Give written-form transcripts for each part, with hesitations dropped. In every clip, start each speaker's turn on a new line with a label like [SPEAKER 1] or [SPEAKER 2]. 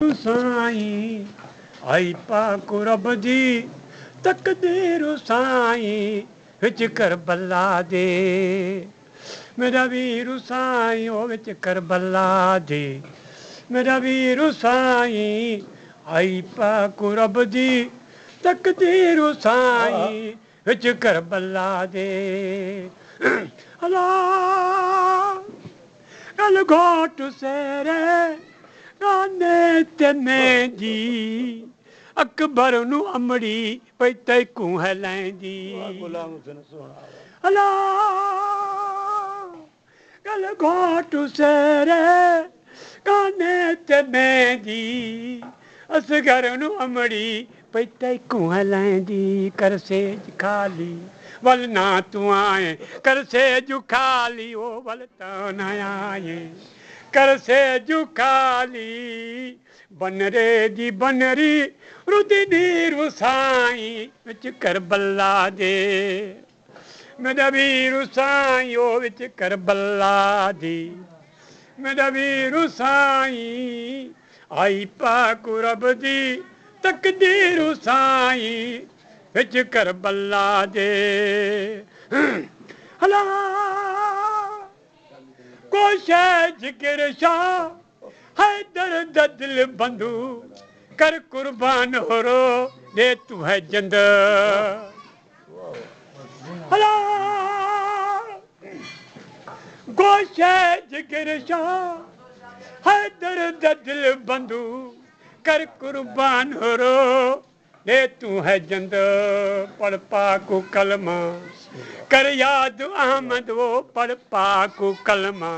[SPEAKER 1] साईं आई पाक रब जी तकदीर साईं विच करबला दे मेरा वीर साईं ओ विच करबला दे मेरा वीर साईं आई पाक रब जी तकदीर साईं विच करबला दे अल्लाह गल घोट सेरे गाने ते मैं जी अकबर नू अमड़ी पई तैकू हलैंदी अल्लाह गल घोट सेरे गाने ते मैं जी असगर नू अमड़ी पई तैकू हलैंदी कर सेज खाली वल ना तू आए कर सेज खाली ओ वल तो न आए कर सेज खाली बनरे दी बनरी रुदी नीर साईं विच करबला दे मेरा वीर साईं ओ विच करबला दी मेरा वीर साईं आई पाक रब दी तकदीर साईं विच करबला दे हला कोशे जिगर शाह हैदर दिल बंधु कर कुर्बान हो रो दे तू है जंद हला कोशे जिगर शाह हैदर दिल बंधु कर कुर्बान हो रो दे तू है जंद पढ़ पाकू कलमा कर याद अहमद वो पढ़ पाकू कलमा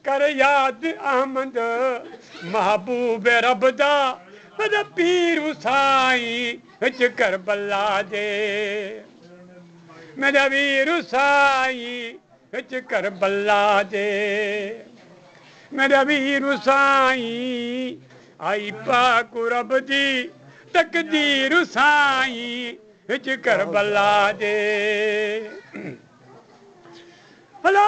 [SPEAKER 1] कर याद अहमद महबूब रब दा मेरा पीर साईं विच करबला दे मेरा वीर साईं विच करबला दे मेरा वीर साईं आई पाक रब दी तकदीर साईं विच करबला दे हला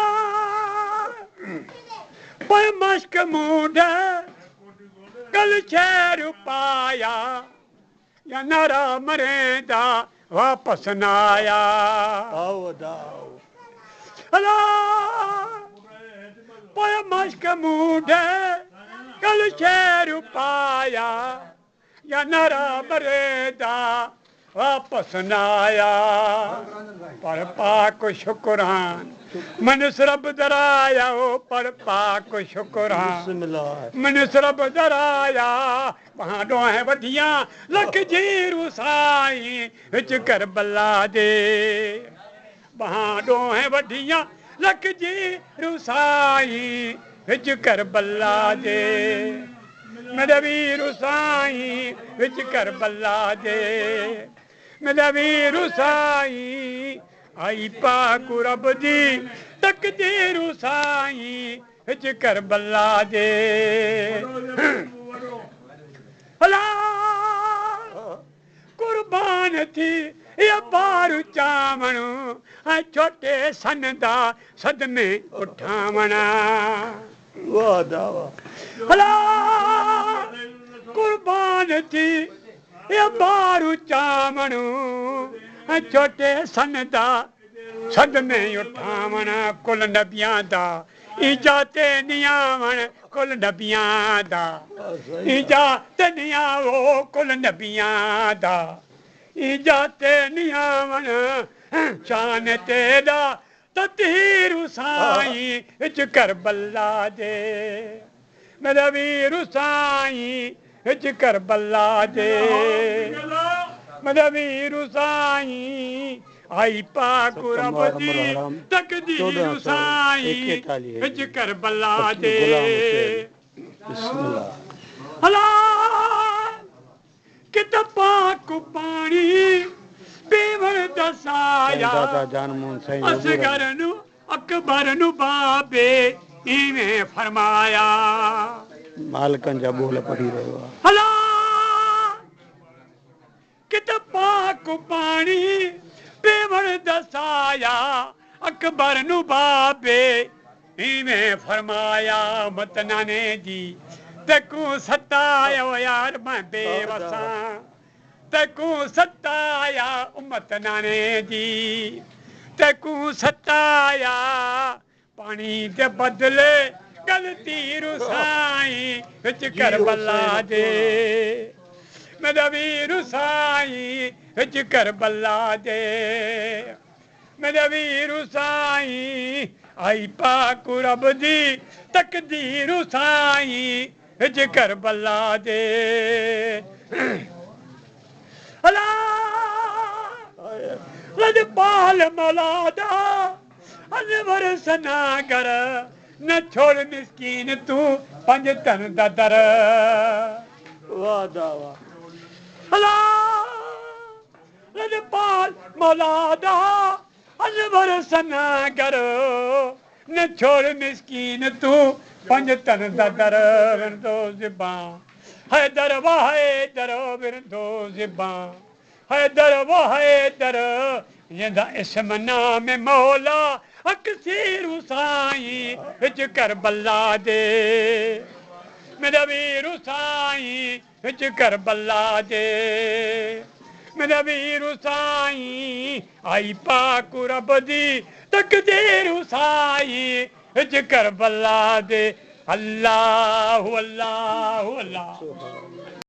[SPEAKER 1] पर मश्क मूंढ कल शहर पाया या नारा मरेंदा वापस न आया हला पर मश्क मूंढ कल शहर पाया या नारा मरेंदा वापस न आया पर पाक शुक्रान मनस रब दराया हो पर पाक शुक्रान मनस रब दराया वहाँ डोहें वधियां लख जीरू साईं विच करबला दे वहाँ डोहें वधियां लख जीरू साईं विच करबला दे मेरा वीर साईं विच करबला दे मेरा वीर साईं आई पाक रब दी तकदीर साईं विच करबला दे हला कुर्बान थी या बारू चावणू ऐं छोटे सन दा सदमे उठावणा हला कुर्बान थी या बारू चावणू ऐं छोटे सन दा सदमे उठावण कुल नबियां दा इजाते नियावण कुल नबियां दा इजाते नियावो कुल नबियां दा इजाते नियावण शान तेरा तकदीर साईं विच करबला दे मेरा वीर साईं विच करबला दे मेरा वीर साईं आई पाक रब दी तकदीर साईं विच करबला दे हला कित पाक पानी पीवण दसाया असगर नू अकबर नू बाबे इवें फरमाया
[SPEAKER 2] मालकन जा बोल पढ़ी रहियो आहे
[SPEAKER 1] हला कित पाक पानी पीवण दसाया अकबर नू बाबे इवें फरमाया मतनाने दी तकू सतायो यार मैं बेवसां तकू सताया उम्मत नाने जी तकू सताया पानी दे बदले गलती रुसाई विच करबला दे मेरा वीर साईं विच करबला दे मेरा वीर साईं आई पाक रब दी तकदीर साईं विच करबला दे अला लजपाल मौलादा अनवर सनागर न छोड़ मिस्कीन तू पंज तन दा दर
[SPEAKER 2] वाह दा वाह
[SPEAKER 1] अला लजपाल मौलादा अनवर सनागर न छोड़ मिस्कीन तू पंज तन दा दर विरदो ज़िबां हैदर वाह हैदर विरदो ज़िबां हैदर वाह हैदर यंदा इस्म नाम मौला अकसीर साईं विच करबला दे मेरा वीर साईं विच करबला दे मेरा वीर साईं आई पाक रब दी तकदीर साईं विच करबला दे अल्लाह अल्लाह अल्लाह